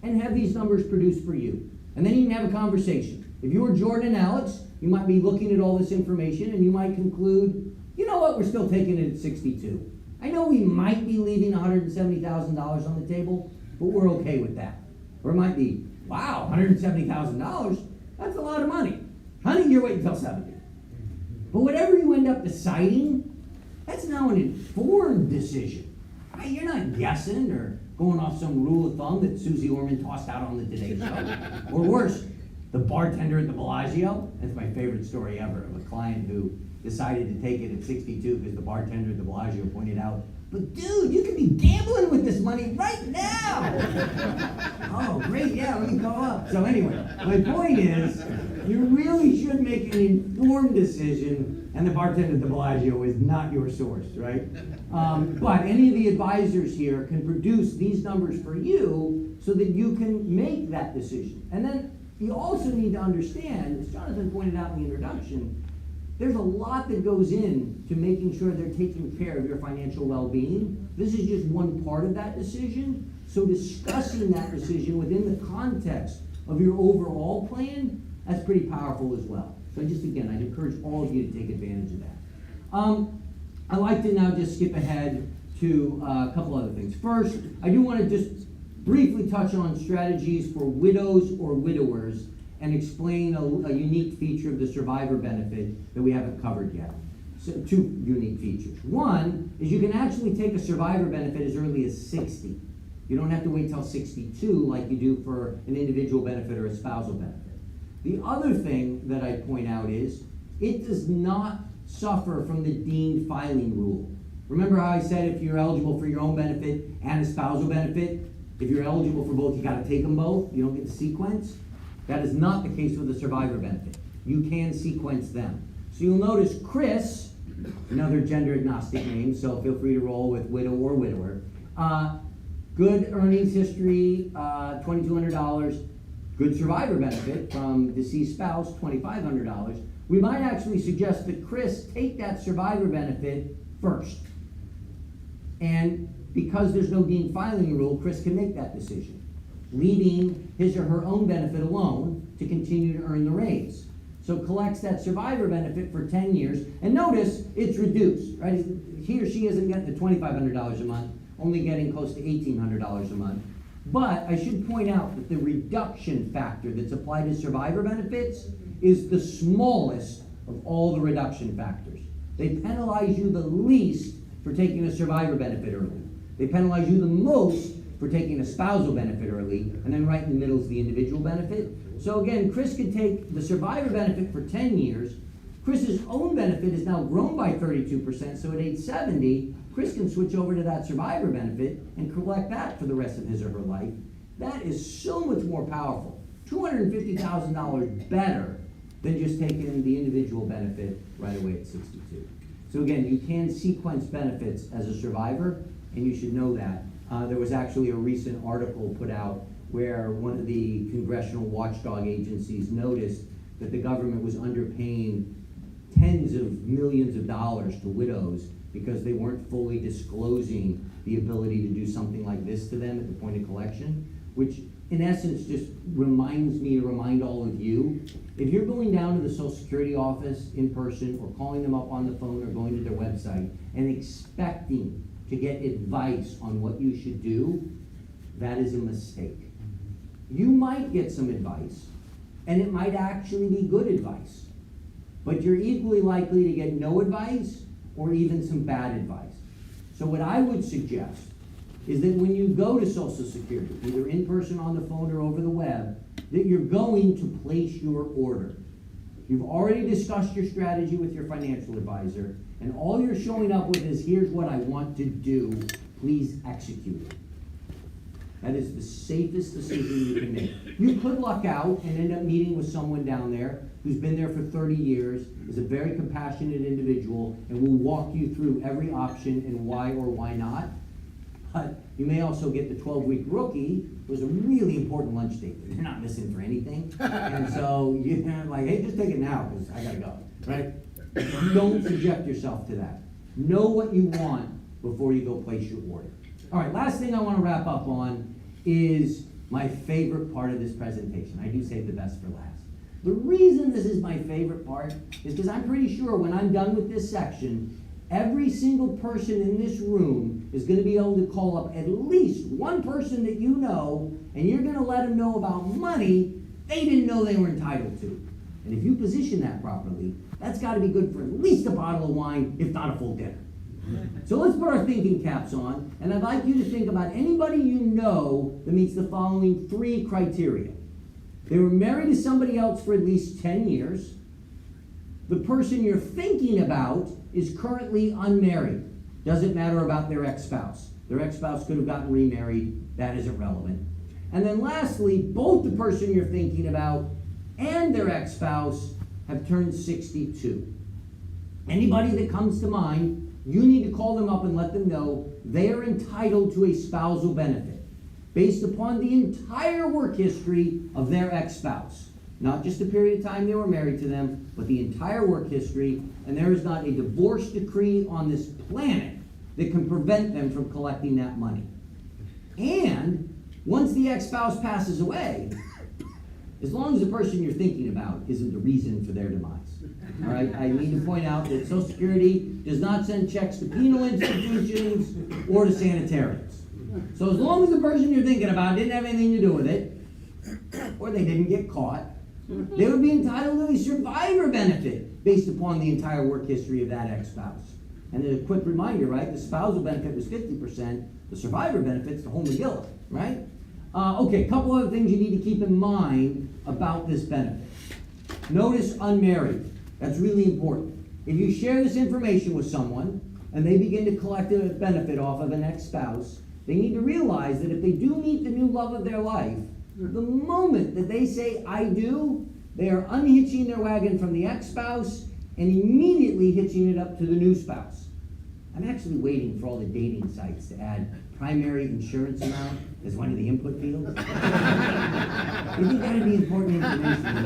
and have these numbers produced for you. And then you can have a conversation. If you were Jordan and Alex, you might be looking at all this information and you might conclude, you know what, we're still taking it at 62. I know we might be leaving $170,000 on the table, but we're okay with that. Or it might be, wow, $170,000, that's a lot of money. Honey, you're waiting until 70. But whatever you end up deciding, That's now an informed decision. Right? You're not guessing or going off some rule of thumb that Susie Orman tossed out on the Today Show. Or worse, the bartender at the Bellagio. That's my favorite story ever of a client who decided to take it at 62 because the bartender at the Bellagio pointed out, but dude, you could be gambling with this money right now. Oh, great, yeah, let me go up. So anyway, my point is, you really should make an informed decision, and the bartender at the Bellagio is not your source, right? But any of the advisors here can produce these numbers for you so that you can make that decision. And then you also need to understand, as Jonathan pointed out in the introduction, there's a lot that goes in to making sure they're taking care of your financial well-being. This is just one part of that decision. So discussing that decision within the context of your overall plan, that's pretty powerful as well. So just again, I'd encourage all of you to take advantage of that. I'd like to now just skip ahead to a couple other things. First, I do want to just briefly touch on strategies for widows or widowers and explain a unique feature of the survivor benefit that we haven't covered yet. So, two unique features. One is you can actually take a survivor benefit as early as 60. You don't have to wait till 62 like you do for an individual benefit or a spousal benefit. The other thing that I point out is it does not suffer from the deemed filing rule. Remember how I said if you're eligible for your own benefit and a spousal benefit, if you're eligible for both, you got to take them both. You don't get to sequence. That is not the case with the survivor benefit. You can sequence them. So you'll notice Chris, another gender agnostic name, so feel free to roll with widow or widower. Good earnings history, $2,200. Good survivor benefit from deceased spouse, $2,500. We might actually suggest that Chris take that survivor benefit first. And because there's no deemed filing rule, Chris can make that decision, leaving his or her own benefit alone to continue to earn the raise. So collects that survivor benefit for 10 years, and notice it's reduced, right? He or she isn't getting the $2,500 a month, only getting close to $1,800 a month. But I should point out that the reduction factor that's applied to survivor benefits is the smallest of all the reduction factors. They penalize you the least for taking a survivor benefit early. They penalize you the most for taking a spousal benefit early, and then right in the middle is the individual benefit. So again, Chris could take the survivor benefit for 10 years. Chris's own benefit is now grown by 32%, so at age 70, Chris can switch over to that survivor benefit and collect that for the rest of his or her life. That is so much more powerful, $250,000 better than just taking the individual benefit right away at 62. So again, you can sequence benefits as a survivor, and you should know that. There was actually a recent article put out where one of the congressional watchdog agencies noticed that the government was underpaying tens of millions of dollars to widows because they weren't fully disclosing the ability to do something like this to them at the point of collection, which in essence just reminds me to remind all of you, if you're going down to the Social Security office in person or calling them up on the phone or going to their website and expecting to get advice on what you should do, that is a mistake. You might get some advice, and it might actually be good advice, but you're equally likely to get no advice or even some bad advice. So what I would suggest is that when you go to Social Security, either in person, on the phone, or over the web, that you're going to place your order. You've already discussed your strategy with your financial advisor, and all you're showing up with is, here's what I want to do, please execute it. That is the safest decision you can make. You could luck out and end up meeting with someone down there who's been there for 30 years, is a very compassionate individual, and will walk you through every option and why or why not. But you may also get the 12-week rookie, who's a really important lunch date. They're not missing for anything. And so you're like, hey, just take it now, because I gotta go, right? Don't subject yourself to that. Know what you want before you go place your order. All right, last thing I want to wrap up on is my favorite part of this presentation. I do save the best for last. The reason this is my favorite part is because I'm pretty sure when I'm done with this section, every single person in this room is going to be able to call up at least one person that you know, and you're going to let them know about money they didn't know they were entitled to. And if you position that properly, that's got to be good for at least a bottle of wine, if not a full dinner. So let's put our thinking caps on, and I'd like you to think about anybody you know that meets the following 3 criteria. They were married to somebody else for at least 10 years. The person you're thinking about is currently unmarried. Doesn't matter about their ex-spouse. Their ex-spouse could have gotten remarried. That isn't relevant. And then lastly, both the person you're thinking about and their ex-spouse have turned 62. Anybody that comes to mind, you need to call them up and let them know they are entitled to a spousal benefit based upon the entire work history of their ex-spouse. Not just the period of time they were married to them, but the entire work history, and there is not a divorce decree on this planet that can prevent them from collecting that money. And once the ex-spouse passes away, as long as the person you're thinking about isn't the reason for their demise. All right, I need to point out that Social Security does not send checks to penal institutions or to sanitariums. So as long as the person you're thinking about didn't have anything to do with it, or they didn't get caught, they would be entitled to a survivor benefit based upon the entire work history of that ex-spouse. And a quick reminder, right, the spousal benefit was 50%, the survivor benefit's the whole McGill, right? Okay, a couple other things you need to keep in mind about this benefit. Notice unmarried. That's really important. If you share this information with someone and they begin to collect a benefit off of an ex-spouse, they need to realize that if they do meet the new love of their life, the moment that they say, I do, they are unhitching their wagon from the ex-spouse and immediately hitching it up to the new spouse. I'm actually waiting for all the dating sites to add primary insurance amount as one of the input fields. I think that would be important information to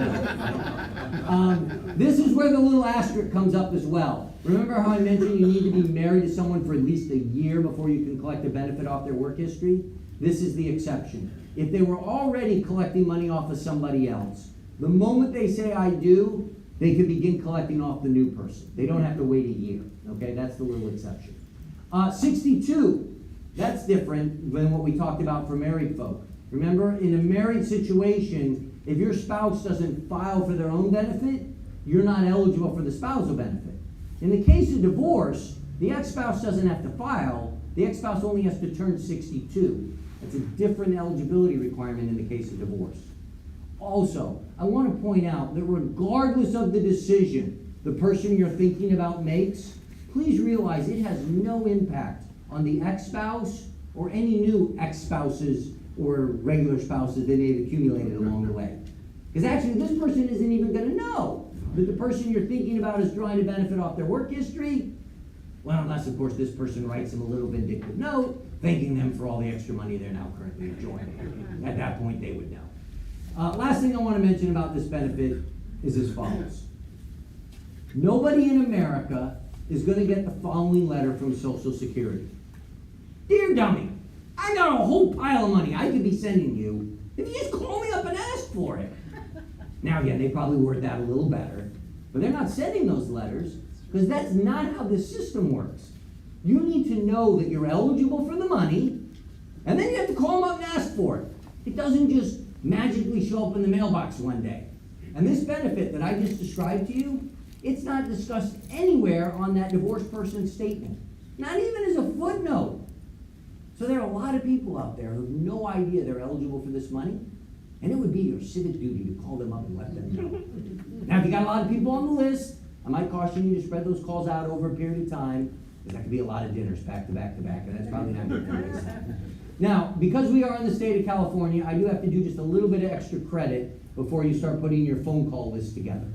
know. This is where the little asterisk comes up as well. Remember how I mentioned you need to be married to someone for at least a year before you can collect a benefit off their work history? This is the exception. If they were already collecting money off of somebody else, the moment they say I do, they can begin collecting off the new person. They don't have to wait a year. Okay, that's the little exception. 62. That's different than what we talked about for married folk. Remember, in a married situation, if your spouse doesn't file for their own benefit, you're not eligible for the spousal benefit. In the case of divorce, the ex-spouse doesn't have to file. The ex-spouse only has to turn 62. That's a different eligibility requirement in the case of divorce. Also, I want to point out that regardless of the decision the person you're thinking about makes, please realize it has no impact on the ex-spouse or any new ex-spouses or regular spouses that they've accumulated along the way. Because actually, this person isn't even going to know that the person you're thinking about is trying to benefit off their work history. Well, unless, of course, this person writes them a little vindictive note, thanking them for all the extra money they're now currently enjoying. At that point, they would know. Last thing I want to mention about this benefit is as follows. Nobody in America is going to get the following letter from Social Security. Dear dummy, I got a whole pile of money I could be sending you if you just call me up and ask for it. Now, again, they probably word that a little better, but they're not sending those letters because that's not how the system works. You need to know that you're eligible for the money, and then you have to call them up and ask for it. It doesn't just magically show up in the mailbox one day. And this benefit that I just described to you, it's not discussed anywhere on that divorced person's statement. Not even as a footnote. So there are a lot of people out there who have no idea they're eligible for this money, and it would be your civic duty to call them up and let them know. Now, if you got a lot of people on the list, I might caution you to spread those calls out over a period of time, because that could be a lot of dinners back to back to back, and that's probably not good for you. Now, because we are in the state of California, I do have to do just a little bit of extra credit before you start putting your phone call list together.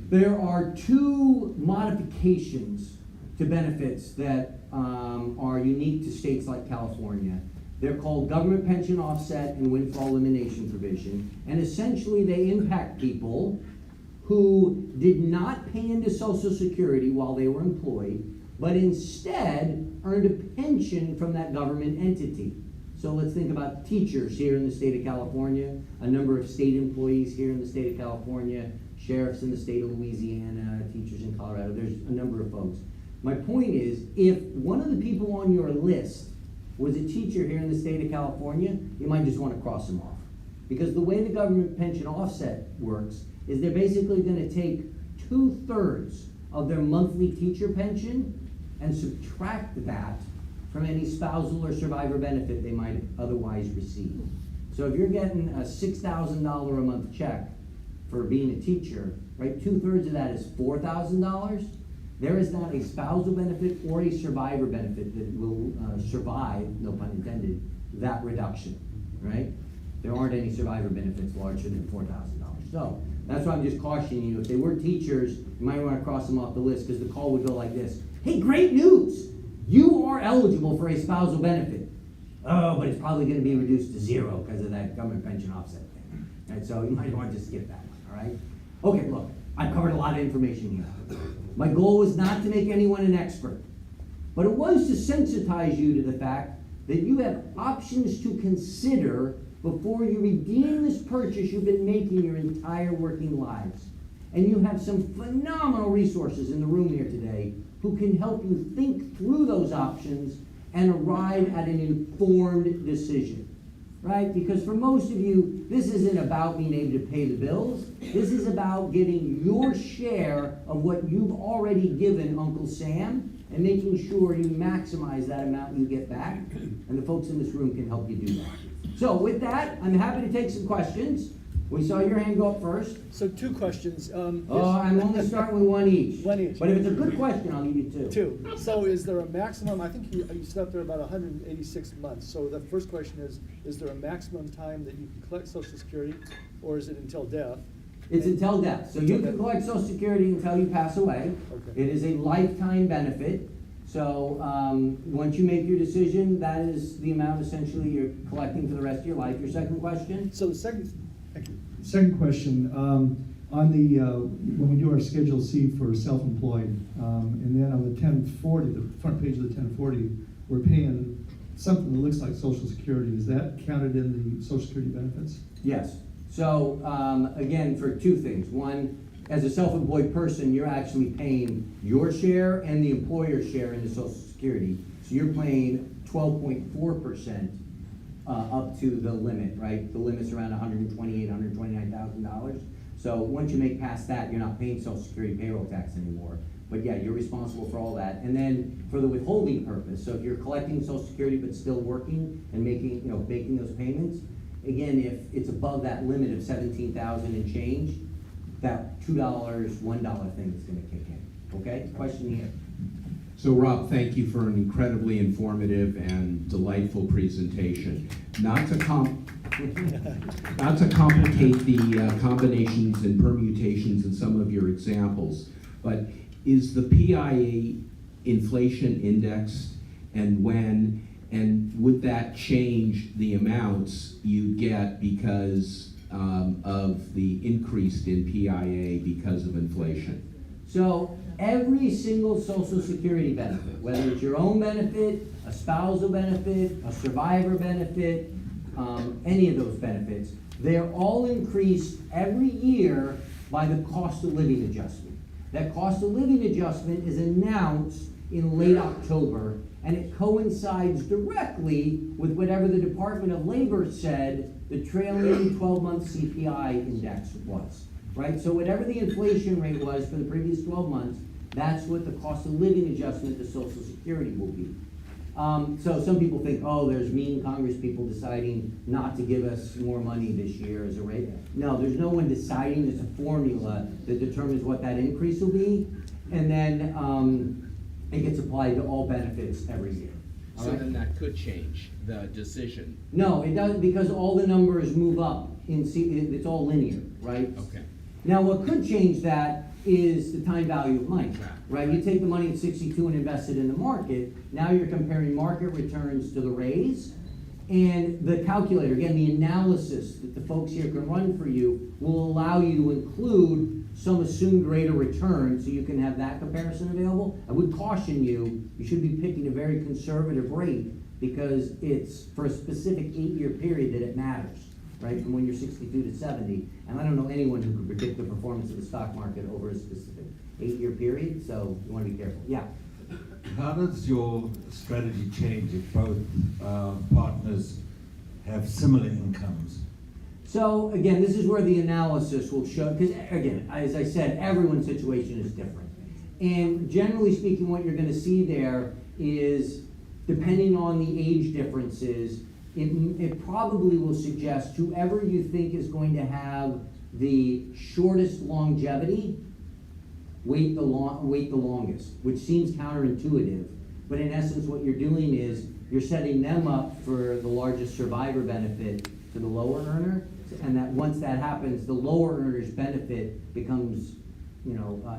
There are 2 modifications to benefits that are unique to states like California. They're called government pension offset and windfall elimination provision, and essentially they impact people who did not pay into Social Security while they were employed, but instead earned a pension from that government entity. So let's think about teachers here in the state of California, a number of state employees here in the state of California, sheriffs in the state of Louisiana, teachers in Colorado. There's a number of folks. My point is, if one of the people on your list was a teacher here in the state of California, you might just want to cross them off. Because the way the government pension offset works is they're basically going to take 2/3 of their monthly teacher pension and subtract that from any spousal or survivor benefit they might otherwise receive. So if you're getting a $6,000 a month check for being a teacher, right, 2/3 of that is $4,000. There is not a spousal benefit or a survivor benefit that will survive, no pun intended, that reduction, right? There aren't any survivor benefits larger than $4,000. So that's why I'm just cautioning you. If they were teachers, you might want to cross them off the list, because the call would go like this: hey, great news! You are eligible for a spousal benefit. Oh, but it's probably going to be reduced to 0 because of that government pension offset thing. Right? So you might want to just skip that one, all right? Okay, look, I've covered a lot of information here. My goal was not to make anyone an expert, but it was to sensitize you to the fact that you have options to consider before you redeem this purchase you've been making your entire working lives. And you have some phenomenal resources in the room here today who can help you think through those options and arrive at an informed decision, right? Because for most of you, this isn't about being able to pay the bills. This is about getting your share of what you've already given Uncle Sam and making sure you maximize that amount you get back. And the folks in this room can help you do that. So with that, I'm happy to take some questions. We saw your hand go up first. So 2 questions. I'm only starting with one each. One each. But if it's a good question, I'll give you 2. 2. So is there a maximum, I think you said up there about 186 months. So the first question is there a maximum time that you can collect Social Security, or is it until death? It's until death. So you can collect Social Security until you pass away. Okay. It is a lifetime benefit. So once you make your decision, that is the amount essentially you're collecting for the rest of your life. Your second question? So the second, thank you. Second question, on the, when we do our Schedule C for self-employed, and then on the 1040, the front page of the 1040, we're paying something that looks like Social Security. Is that counted in the Social Security benefits? Yes. So again, for 2 things. One, as a self-employed person, you're actually paying your share and the employer's share in the Social Security. So you're paying 12.4% up to the limit, right? The limit's around $128,000, $129,000. So once you make past that, you're not paying Social Security payroll tax anymore. But yeah, you're responsible for all that. And then for the withholding purpose, so if you're collecting Social Security but still working and making, making those payments, again, if it's above that limit of $17,000 and change, that $2, $1 thing is going to kick in. Okay? Question here. So Rob, thank you for an incredibly informative and delightful presentation. Not to complicate the combinations and permutations in some of your examples, but is the PIA inflation indexed, and when, and would that change the amounts you get because of the increase in PIA because of inflation? So every single Social Security benefit, whether it's your own benefit, a spousal benefit, a survivor benefit, any of those benefits, they're all increased every year by the cost of living adjustment. That cost of living adjustment is announced in late October, and it coincides directly with whatever the Department of Labor said the trailing 12-month CPI index was. Right? So whatever the inflation rate was for the previous 12 months, that's what the cost of living adjustment to Social Security will be. So some people think, oh, there's mean Congress people deciding not to give us more money this year as a rate. No, there's no one deciding. There's a formula that determines what that increase will be, and then it gets applied to all benefits every year. So then that could change the decision. No, it doesn't, because all the numbers move up. It's all linear, right? Okay. Now, what could change that is the time value of money, right? You take the money at 62 and invest it in the market. Now you're comparing market returns to the raise. And the calculator, again, the analysis that the folks here can run for you will allow you to include some assumed rate of return so you can have that comparison available. I would caution you, you should be picking a very conservative rate because it's for a specific 8-year period that it matters, right? From when you're 62 to 70. And I don't know anyone who can predict the performance of the stock market over a specific 8-year period, so you want to be careful. Yeah? How does your strategy change if both partners have similar incomes? So again, this is where the analysis will show, because again, as I said, everyone's situation is different. And generally speaking, what you're gonna see there is, depending on the age differences, it probably will suggest whoever you think is going to have the shortest longevity, wait the longest, which seems counterintuitive. But in essence, what you're doing is you're setting them up for the largest survivor benefit to the lower earner, and that once that happens, the lower earner's benefit becomes,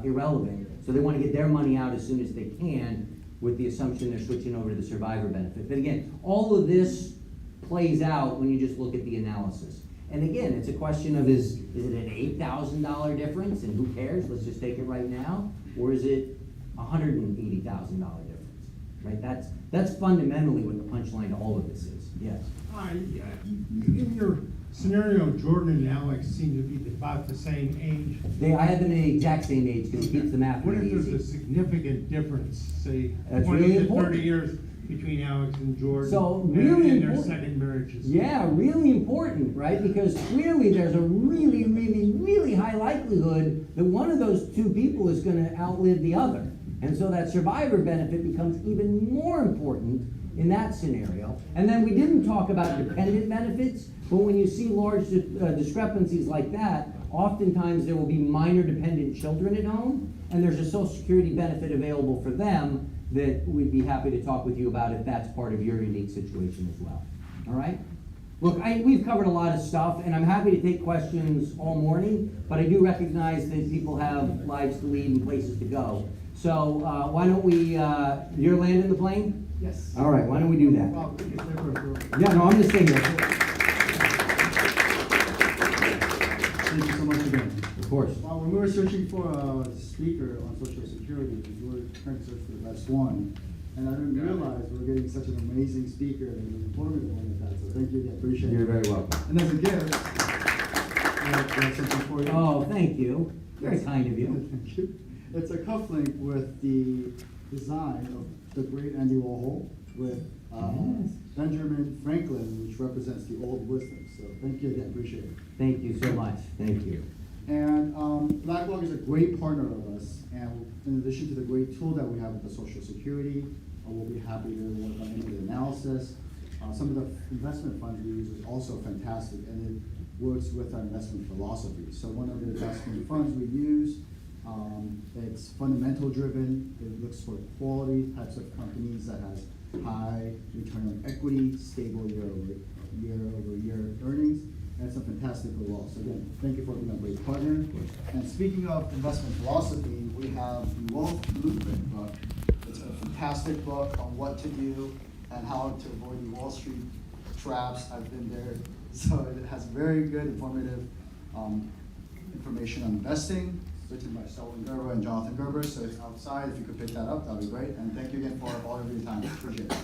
irrelevant. So they want to get their money out as soon as they can, with the assumption they're switching over to the survivor benefit. But again, all of this plays out when you just look at the analysis. And again, it's a question of is it an $8,000 difference, and who cares? Let's just take it right now, or is it $180,000 difference? Right? That's fundamentally what the punchline to all of this is. Yes. Hi, in your scenario, Jordan and Alex seem to be about the same age. I had them the exact same age because it keeps the math What if really there's a easy. significant difference, say That's 20 really to important. 30 years between Alex and Jordan So and really their important. second marriages? Yeah, really important, right? Because clearly there's a really, really, really high likelihood that one of those two people is going to outlive the other. And so that survivor benefit becomes even more important in that scenario. And then we didn't talk about dependent benefits, but when you see large discrepancies like that, oftentimes there will be minor dependent children at home, and there's a Social Security benefit available for them that we'd be happy to talk with you about if that's part of your unique situation as well. All right? Look, we've covered a lot of stuff, and I'm happy to take questions all morning, but I do recognize that people have lives to lead and places to go. So why don't we, you're landing the plane? Yes. All right, why don't we do that? Well, we can stay for a little. Yeah, no, I'm just saying that. Thank you so much again. Of course. When we were searching for a speaker on Social Security, we were trying to search for the best one, and I didn't realize we were getting such an amazing speaker and an informative one at that, so thank you again, appreciate it. You're very welcome. And as a gift, I have something for you. Oh, thank you. Very kind of you. Thank you. It's a cufflink with the design of the great Andy Warhol with Yes. Benjamin Franklin, which represents the old wisdom. So thank you again, appreciate it. Thank you so much. Thank you. And BlackRock is a great partner of us, and in addition to the great tool that we have with the Social Security, we'll be happy to work on any of the analysis. Some of the investment funds we use is also fantastic, and it works with our investment philosophy. So one of the investment funds we use, it's fundamental driven. It looks for quality types of companies that has high return on equity, stable year over year earnings. And it's a fantastic overall. So again, thank you for being a great partner. And speaking of investment philosophy, we have the Wealth Blueprint book. It's a fantastic book on what to do and how to avoid the Wall Street traps. I've been there. So it has very good informative information on investing, written by Selwyn Gerber and Jonathan Gerber. So it's outside. If you could pick that up, that would be great. And thank you again for all of your time. Appreciate it.